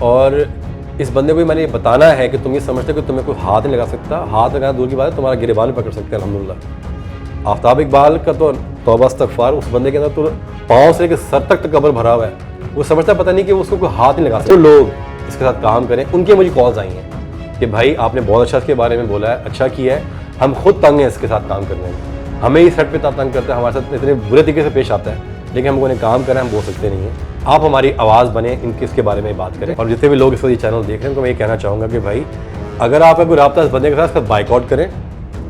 और इस बंदे को भी मैंने ये बताना है कि तुम ये समझते हो कि तुम्हें कोई हाथ नहीं लगा सकता, हाथ लगाना दूर की बात है, तुम्हारा गिरेबान पकड़ सकते हैं अल्हम्दुलिल्लाह। आफ्ताब इकबाल का तो तौबा इस्तग़फ़ार, उस बंदे के अंदर तो पाँव से लेकर सर तक कब्र भरा हुआ है। वो समझता पता नहीं कि उसको कोई हाथ नहीं लगा सकता। तो लोग इसके साथ काम करें, उनके मुझे कॉल्स आई हैं कि भाई आपने बहुत अच्छा इसके बारे में बोला है, अच्छा किया है, हम खुद तंग हैं इसके साथ काम करने में, हमें ही सेट पे तंग करता है, हमारे साथ इतने बुरे तरीके से पेश आता है, लेकिन हमको उन्हें काम करें, हम बोल सकते नहीं हैं। आप हमारी आवाज़ बने, इनके इसके बारे में बात करें। और जितने भी लोग इस वक्त ये चैनल देख रहे हैं तो मैं ये कहना चाहूँगा कि भाई अगर आपका कोई राब्ता इस बंदे के साथ, इसका बाइकआउट करें।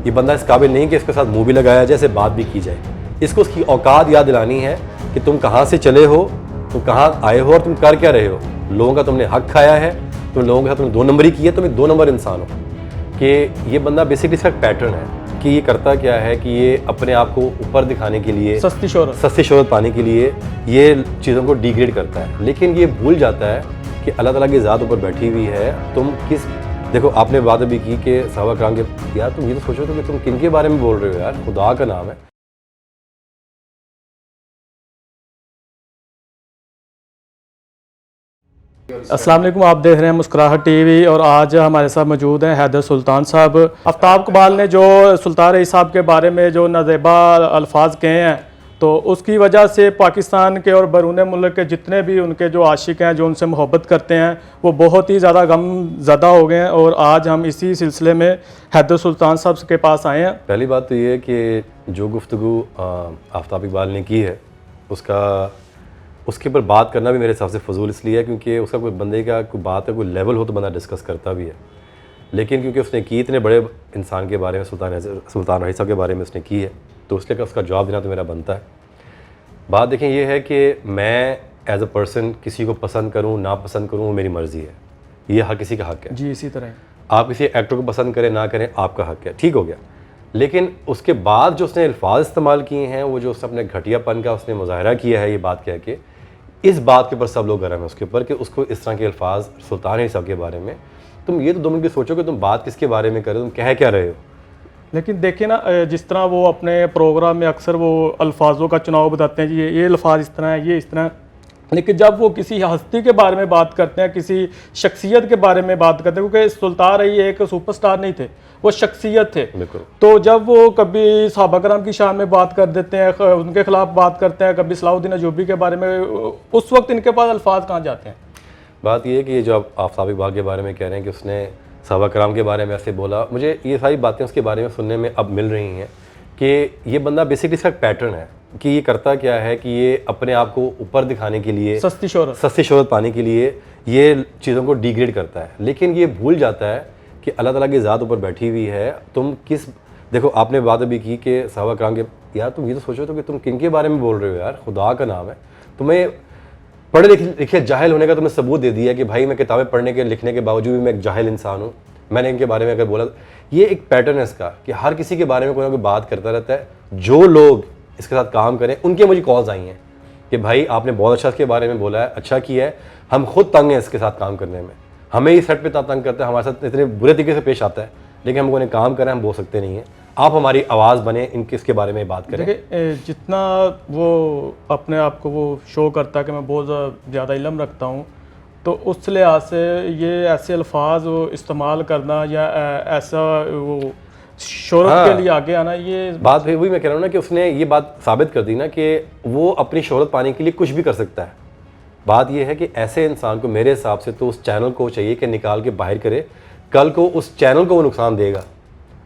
ये बंदा इस काबिल नहीं कि इसके साथ मुँह भी लगाया जाए, ऐसे बात भी की जाए। इसको उसकी औकात याद दिलानी है कि तुम कहाँ से चले हो, तुम कहाँ आए हो और तुम कर क्या रहे हो। लोगों का तुमने हक खाया है, तुम लोगों के साथ तुमने 2 नंबरी की है, तुम एक 2 नंबर इंसान हो। कि ये बंदा बेसिकली इसका पैटर्न है कि ये करता क्या है कि ये अपने आप को ऊपर दिखाने के लिए, सस्ती शोहरत पाने के लिए ये चीज़ों को डिग्रेड करता है। लेकिन ये भूल जाता है कि अल्लाह ताला की ज़ात ऊपर बैठी हुई है। तुम किस, देखो आपने बात अभी की कि सहाबा कराम के, यार तुम ये तो सोचो तो कि तुम किन के बारे में बोल रहे हो यार, खुदा का नाम है। अस्सलाम वालेकुम, आप देख रहे हैं मुस्कुराहट टीवी और आज हमारे साथ मौजूद हैं हैदर सुल्तान साहब। आफ्ताब इकबाल ने जो सुल्तान रईस साहब के बारे में जो नाज़ेबा अल्फाज कहे हैं, तो उसकी वजह से पाकिस्तान के और बैरून मुल्क के जितने भी उनके जो आशिक हैं, जो उनसे मोहब्बत करते हैं, वो बहुत ही ज़्यादा गमज़दा हो गए हैं। और आज हम इसी सिलसिले में हैदर सुल्तान साहब के पास आए हैं। पहली बात तो ये है कि जो गुफ्तगू आफ्ताब इकबाल ने की है उसके ऊपर बात करना भी मेरे हिसाब से फजूल इसलिए है क्योंकि उसका कोई बंदे का कोई बात है, कोई लेवल हो तो बंदा डिस्कस करता भी है। लेकिन क्योंकि उसने की इतने बड़े इंसान के बारे में, सुल्तान रईस साहब के बारे में उसने की है, तो इसलिए उसका जवाब देना तो मेरा बनता है। बात देखें ये है कि मैं एज अ पर्सन किसी को पसंद करूँ ना पसंद करूँ वो मेरी मर्ज़ी है, ये हर किसी का हक है जी। इसी तरह आप किसी एक्टर को पसंद करें ना करें आपका हक है, ठीक हो गया। लेकिन उसके बाद जो उसने अल्फाज इस्तेमाल किए हैं, वो जो उसने अपने घटियापन का उसने मुजाहरा किया है, ये बात कह के, इस बात के ऊपर सब लोग गर्म है उसके ऊपर कि उसको इस तरह के अल्फाज सुल्तान रईस साहब के बारे में, तुम ये तो 2 मिनट की सोचो कि तुम बात किसके बारे में कर रहे हो, तुम कह क्या रहे हो। लेकिन देखिए ना, जिस तरह वो अपने प्रोग्राम में अक्सर वो अल्फाजों का चुनाव बताते हैं, जी ये अल्फाज इस तरह है, ये इस तरह, लेकिन जब वो किसी हस्ती के बारे में बात करते हैं, किसी शख्सियत के बारे में बात करते हैं, क्योंकि सुल्तान रईस एक सुपरस्टार नहीं थे, वो शख्सियत थे। तो जब वो कभी सहाबा कराम की शान में बात कर देते हैं, उनके खिलाफ बात करते हैं, कभी सलाहुद्दीन अय्यूबी के बारे में, उस वक्त इनके पास अल्फाज कहाँ जाते हैं। बात ये है कि ये जो आप आफ्ताब इकबाल के बारे में कह रहे हैं कि उसने सहाबा कराम के बारे में ऐसे बोला, मुझे ये सारी बातें उसके बारे में सुनने में अब मिल रही हैं कि ये बंदा बेसिकली इसका पैटर्न है कि ये करता क्या है कि ये अपने आप को ऊपर दिखाने के लिए, सस्ती शोहरत पाने के लिए ये चीज़ों को डिग्रेड करता है। लेकिन ये भूल जाता है कि अल्लाह ताला की ज़ात ऊपर बैठी हुई है। तुम किस, देखो आपने बात अभी की कि सहाबा कराम के, यार तुम ये तो सोचो तो कि तुम किन के बारे में बोल रहे हो यार, खुदा का नाम है। तुम्हें पढ़े लिखे जाहिल होने का तुमने सबूत दे दिया कि भाई मैं किताबें पढ़ने के लिखने के बावजूद भी मैं एक जाहिल इंसान हूँ। मैंने इनके बारे में अगर बोला, ये एक पैटर्न है इसका कि हर किसी के बारे में कोई ना कोई बात करता रहता है। जो लोग इसके साथ काम करें, उनके मुझे कॉल्स आई हैं कि भाई आपने बहुत अच्छा इसके बारे में बोला है, अच्छा किया है, हम खुद तंग हैं इसके साथ काम करने में, हमें ही सेट पे तंग करता है, हमारे साथ इतने बुरे तरीके से पेश आता है, लेकिन हमको उन्हें काम करें, हम बोल सकते नहीं हैं। आप हमारी आवाज़ बने, इनके इसके बारे में बात करें। देखिए, जितना वो अपने आप को वो शो करता है कि मैं बहुत ज़्यादा इल्म रखता हूँ, तो उस लिहाज से ये ऐसे अल्फाज इस्तेमाल करना या ऐसा वो शोहरत के लिए आगे आना, ये बात वही मैं कह रहा हूँ ना कि उसने ये बात साबित कर दी ना कि वो अपनी शोहरत पाने के लिए कुछ भी कर सकता है। बात ये है कि ऐसे इंसान को मेरे हिसाब से तो उस चैनल को चाहिए कि निकाल के बाहर करे। कल को उस चैनल को वो नुकसान देगा,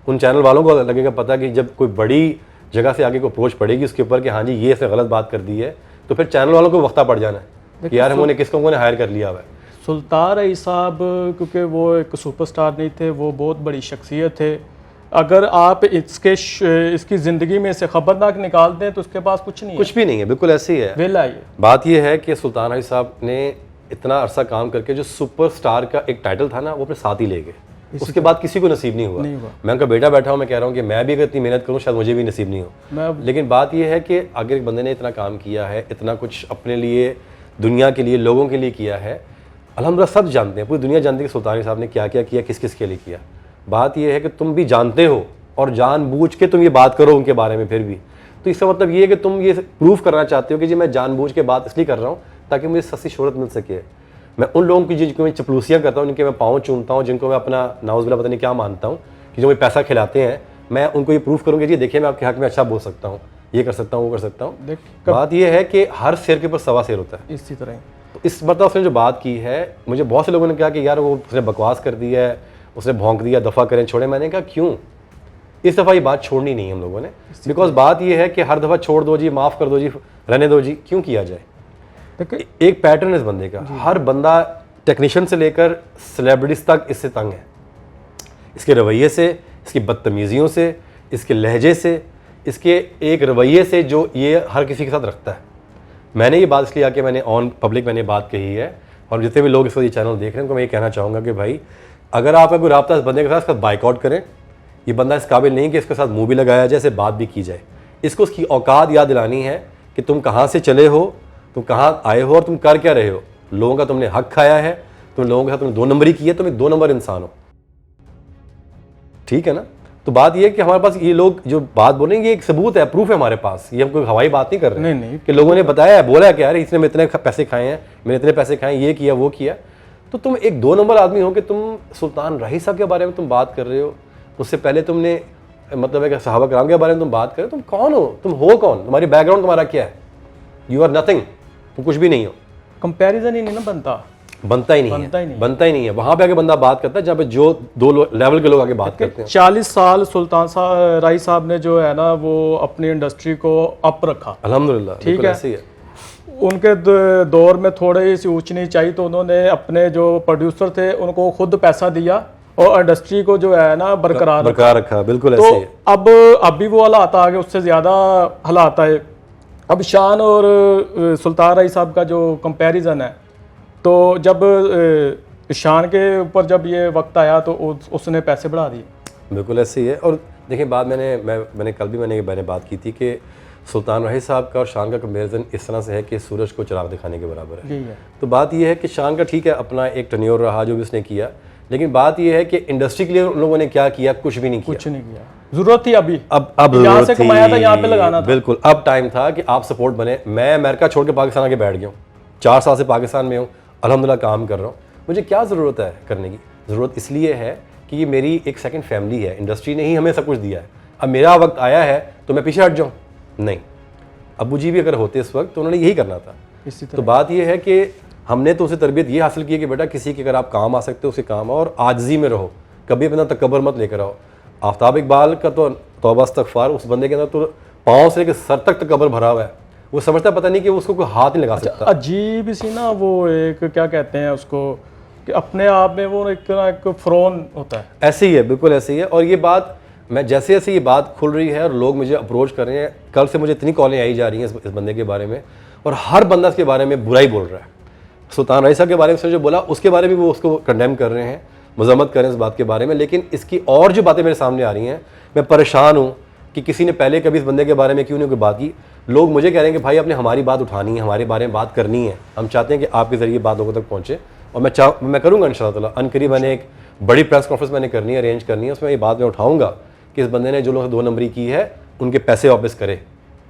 उन चैनल वालों को लगेगा पता कि जब कोई बड़ी जगह से आगे को अप्रोच पड़ेगी उसके ऊपर कि हाँ जी ये ऐसे गलत बात कर दी है, तो फिर चैनल वालों को वक्ता पड़ जाना है कि यार हमने किसको हायर कर लिया हुआ है। सुल्तान रईस साहब क्योंकि वो एक सुपरस्टार नहीं थे, वो बहुत बड़ी शख्सियत थे। अगर आप इसकी ज़िंदगी में से खबरनाक निकाल दें तो उसके पास कुछ भी नहीं है, बिल्कुल ऐसे ही है। वेला ये बात यह है कि सुल्तान रईस साहब ने इतना अरसा काम करके जो सुपरस्टार का एक टाइटल था ना, वो अपने साथ ही ले गए। उसके बाद किसी को नसीब नहीं हुआ। मैं उनका बेटा बैठा हूँ, मैं कह रहा हूँ कि मैं भी अगर इतनी मेहनत करूँ शायद मुझे भी नसीब नहीं हो। लेकिन बात यह है कि अगर एक बंदे ने इतना काम किया है, इतना कुछ अपने लिए, दुनिया के लिए, लोगों के लिए किया है, अल्हम्दुलिल्लाह सब जानते हैं, पूरी दुनिया जानती है कि सुल्तान रईस साहब ने क्या क्या किया, किस किस के लिए किया। बात यह है कि तुम भी जानते हो और जानबूझ के तुम ये बात करो उनके बारे में फिर भी, तो इसका मतलब ये है कि तुम ये प्रूफ करना चाहते हो कि जी मैं जानबूझ के बात इसलिए कर रहा हूँ ताकि मुझे सस्ती शोहरत मिल सके। मैं उन लोगों की जिनको मैं चपलूसियाँ करता हूँ, जिनके मैं पाँव चूमता हूँ, जिनको मैं अपना नाउज़ुबिल्लाह पता नहीं क्या मानता हूँ कि जो मुझे पैसा खिलाते हैं, मैं उनको ये प्रूफ करूँगा जी देखिए मैं आपके हक़ में अच्छा बोल सकता हूँ, ये कर सकता हूँ, वो कर सकता हूँ। बात ये है कि हर शेर के ऊपर सवा शेर होता है। इसी तरह तो इस मतलब उसने जो बात की है, मुझे बहुत से लोगों ने कहा कि यार वो उसने बकवास कर दी है, उसने भौंक दिया, दफ़ा करें छोड़ें। मैंने कहा क्यों, इस दफ़ा ये बात छोड़नी नहीं है हम लोगों ने, बिकॉज बात ये है कि हर दफ़ा छोड़ दो जी, माफ़ कर दो जी, रहने दो जी, क्यों किया जाए। एक पैटर्न है इस बंदे का, हर बंदा टेक्नीशियन से लेकर सेलिब्रिटीज तक इससे तंग है, इसके रवैये से, इसकी बदतमीज़ियों से, इसके लहजे से, इसके एक रवैये से जो ये हर किसी के साथ रखता है। मैंने ये बात इसलिए आके मैंने ऑन पब्लिक मैंने बात कही है, और जितने भी लोग इस वक्त ये चैनल देख रहे हैं उनको मैं ये कहना चाहूँगा कि भाई अगर आपका कोई राब्ता इस बंदे के साथ, इसका बाइकआउट करें। ये बंदा इस काबिल नहीं कि इसके साथ मुँह भी लगाया जाए, ऐसे बात भी की जाए। इसको उसकी औकात याद दिलानी है कि तुम कहाँ से चले हो, तुम कहाँ आए हो और तुम कर क्या रहे हो। लोगों का तुमने हक खाया है, तुम लोगों के साथ तुमने 2 नंबरी की है, तुम एक 2 नंबर इंसान हो, ठीक है ना। तो बात ये है कि हमारे पास ये लोग जो बात बोलेंगे एक सबूत है, प्रूफ है हमारे पास, ये हम कोई हवाई बात नहीं कर रहे हैं। नहीं कि लोगों ने बताया है, बोला है कि यार इसने मैं इतने पैसे खाए हैं, मैंने इतने पैसे खाए, ये किया वो किया। तो तुम एक 2 नंबर आदमी हो कि तुम सुल्तान रही साहब के बारे में तुम बात कर रहे हो, उससे पहले तुमने मतलब है कि सहाबा कराम के बारे में तुम बात कर रहे हो। तुम कौन हो, तुम हो कौन, तुम्हारी बैकग्राउंड तुम्हारा क्या है। यू आर नथिंग, तुम कुछ भी नहीं हो। कंपैरिजन ही नहीं ना बनता ही नहीं है। वहां पे आके बंदा बात करता है जहाँ पे जो 2 लेवल के लोग आके बात करते हैं। 40 साल सुल्तान राही साहब ने जो है ना वो अपनी इंडस्ट्री को अप रखा, अल्हम्दुलिल्लाह, ठीक है। ऐसे ही है। उनके दौर में थोड़ी सी ऊंच नीच आई तो उन्होंने अपने जो प्रोड्यूसर थे उनको खुद पैसा दिया और इंडस्ट्री को जो है ना बरकरार रखा। बिल्कुल तो ऐसे ही है। अब भी वो हालात आ गए, उससे ज़्यादा हालात आए। अब शान और सुल्तान राही साहब का जो कंपैरिजन है, तो जब शान के ऊपर जब ये वक्त आया तो उसने पैसे बढ़ा दिए। बिल्कुल ऐसे ही है। और देखिए बात मैंने कल भी मैंने बात की थी कि सुल्तान राही साहब का और शान का कंपैरिजन इस तरह से है कि सूरज को चिराग दिखाने के बराबर है। तो बात ये है कि शान का ठीक है अपना एक टर्न्योर रहा जो भी उसने किया, लेकिन बात यह है कि इंडस्ट्री के लिए उन लोगों ने क्या किया, कुछ भी नहीं किया। जरूरत थी अभी, अब यहाँ से कमाया था यहाँ पे लगाना था। बिल्कुल, अब टाइम था कि आप सपोर्ट बने। मैं अमेरिका छोड़ के पाकिस्तान आके बैठ गया हूँ, 4 साल से पाकिस्तान में हूँ, अल्हम्दुलिल्लाह काम कर रहा हूँ। मुझे क्या ज़रूरत है करने की, ज़रूरत इसलिए है कि ये मेरी एक सेकंड फैमिली है। इंडस्ट्री ने ही हमें सब कुछ दिया है। अब मेरा वक्त आया है तो मैं पीछे हट जाऊँ? नहीं। अबू जी भी अगर होते इस वक्त तो उन्होंने यही करना था। तो बात यह है कि हमने तो उसे तरबियत ये हासिल की है कि बेटा किसी के अगर आप काम आ सकते हो उसे काम आओ और आजिज़ी में रहो, कभी अपना तकब्बर मत लेकर आओ। आफ्ताब इकबाल का तो तौबा इस्तग़फ़ार, उस बंदे के अंदर तो पाँव से लेकर सर तक तकब्बर भरा हुआ है। वो समझता पता नहीं कि उसको कोई हाथ नहीं लगा सकता। अजीब सी ना वो एक क्या कहते हैं उसको कि अपने आप में वो एक फ़्रौन होता है। ऐसे ही है, बिल्कुल ऐसे ही है। और ये बात मैं जैसे जैसे ये बात खुल रही है और लोग मुझे अप्रोच कर रहे हैं, कल से मुझे इतनी कॉलें आई जा रही हैं इस बंदे के बारे में, और हर बंदा इसके बारे में बुराई बोल रहा है। सुल्तान राही साहब के बारे में जो बोला उसके बारे में वो उसको कंडेम कर रहे हैं, मजम्मत कर रहे हैं इस बात के बारे में। लेकिन इसकी और जो बातें मेरे सामने आ रही हैं, मैं परेशान हूँ कि किसी ने पहले कभी इस बंदे के बारे में क्यों नहीं कोई बात की। लोग मुझे कह रहे हैं कि भाई आपने हमारी बात उठानी है, हमारे बारे में बात करनी है, हम चाहते हैं कि आपके ज़रिए बात लोगों तक पहुँचे। और मैं करूँगा इंशाअल्लाह अनकरीब। मैंने एक बड़ी प्रेस कॉन्फ्रेंस मैंने करनी है, अरेंज करनी है, उसमें ये बात मैं उठाऊँगा कि इस बंदे ने जो लोग 2 नंबरी की है उनके पैसे वापस करे,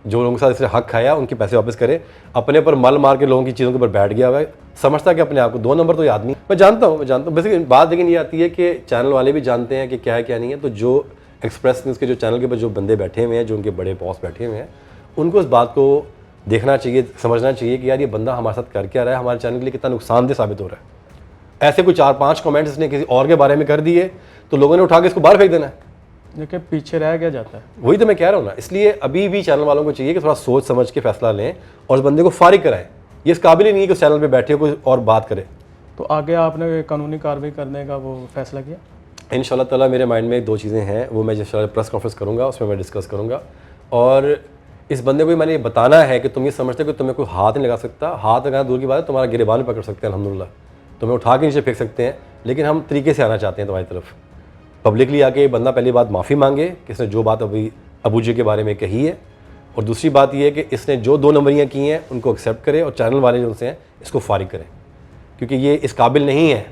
जो लोगों के साथ इसने हक खाया उनके पैसे वापस करे। अपने पर मल मार के लोगों की चीज़ों के ऊपर बैठ गया हुआ है, समझता कि अपने आप को 2 नंबर तो याद नहीं। मैं जानता हूँ बेसिकली बात, लेकिन ये आती है कि चैनल वाले भी जानते हैं कि क्या है क्या नहीं है। तो जो एक्सप्रेस न्यूज़ के जो चैनल के ऊपर जो बंदे बैठे हुए हैं, जो उनके बड़े बॉस बैठे हुए हैं, उनको इस बात को देखना चाहिए, समझना चाहिए कि यार ये बंदा हमारे साथ कर क्या रहा है, हमारे चैनल के लिए कितना नुकसानदेह साबित हो रहा है। ऐसे कोई 4-5 कमेंट्स इसने किसी और के बारे में कर दिए तो लोगों ने उठा के इसको बाहर फेंक देना है, देखिए पीछे रह गया जाता है। वही तो मैं कह रहा हूँ ना। इसलिए अभी भी चैनल वालों को चाहिए कि थोड़ा सोच समझ के फैसला लें और इस बंदे को फारिग कराएं। ये इस काबिल ही नहीं है कि उस चैनल पे बैठे हो कोई और बात करे। तो आगे आपने कानूनी कार्रवाई करने का वो फैसला किया? इंशाल्लाह ताला मेरे माइंड में 2 चीज़ें हैं, वो मैं इंशाल्लाह प्रेस कॉन्फ्रेंस करूँगा, उसमें मैं डिस्कस करूँगा। और इस बंदे को मैंने ये बताना है कि तुम ये समझते हो कि तुम्हें कोई हाथ नहीं लगा सकता। हाथ लगाना दूर की बात है, तुम्हारा गिरेबान पकड़ सकते हैं अल्हम्दुलिल्लाह, तुम्हें उठा के नीचे फेंक सकते हैं, लेकिन हम तरीके से आना चाहते हैं तुम्हारी तरफ। पब्लिकली आके बंदा पहली बात माफ़ी मांगे कि इसने जो बात अभी अबू जी के बारे में कही है, और दूसरी बात यह है कि इसने जो 2 नंबरियाँ की हैं उनको एक्सेप्ट करे और चैनल वाले जो उनसे हैं इसको फारिग करें, क्योंकि ये इस काबिल नहीं है,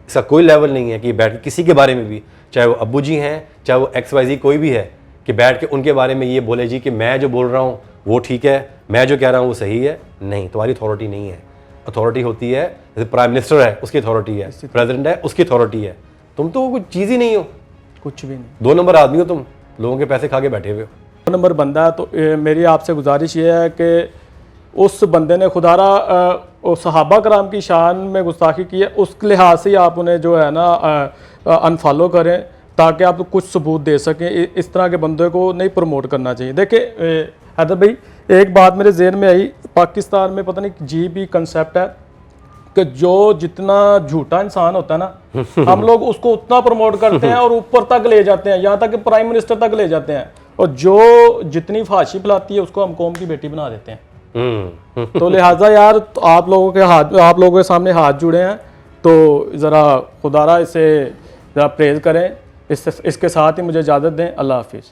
इसका कोई लेवल नहीं है कि बैठ के किसी के बारे में भी, चाहे वो अबू जी हैं चाहे वो XYZ कोई भी है, कि बैठ के उनके बारे में ये बोले जी कि मैं जो बोल रहा हूँ वो ठीक है, मैं जो कह रहा हूँ वो सही है। नहीं, तुम्हारी अथॉरिटी नहीं है। अथॉरिटी होती है, जैसे प्राइम मिनिस्टर है उसकी अथॉरिटी है, प्रेसिडेंट है उसकी अथॉरिटी है, तुम तो कोई चीज़ ही नहीं हो, कुछ भी नहीं, 2 नंबर आदमी हो तुम, लोगों के पैसे खा के बैठे हुए हो। 2 नंबर बंदा है। तो मेरी आपसे गुजारिश ये है कि उस बंदे ने खुदारा सहाबा कराम की शान में गुस्ताखी की है, उस लिहाज से ही आप उन्हें जो है ना अनफॉलो करें, ताकि आप कुछ सबूत दे सकें। इस तरह के बंदे को नहीं प्रमोट करना चाहिए। देखिए हैदर भाई, एक बात मेरे जहन में आई, पाकिस्तान में पता नहीं अजीब ही कंसेप्ट है कि जो जितना झूठा इंसान होता है ना हम लोग उसको उतना प्रमोट करते हैं और ऊपर तक ले जाते हैं, यहाँ तक कि प्राइम मिनिस्टर तक ले जाते हैं, और जो जितनी फाशी फैलाती है उसको हम कौम की बेटी बना देते हैं। तो लिहाजा यार, तो आप लोगों के सामने हाथ जुड़े हैं, तो ज़रा खुदारा इसे ज़रा प्रेज़ करें। इसके साथ ही मुझे इजाज़त दें। अल्लाह हाफिज़।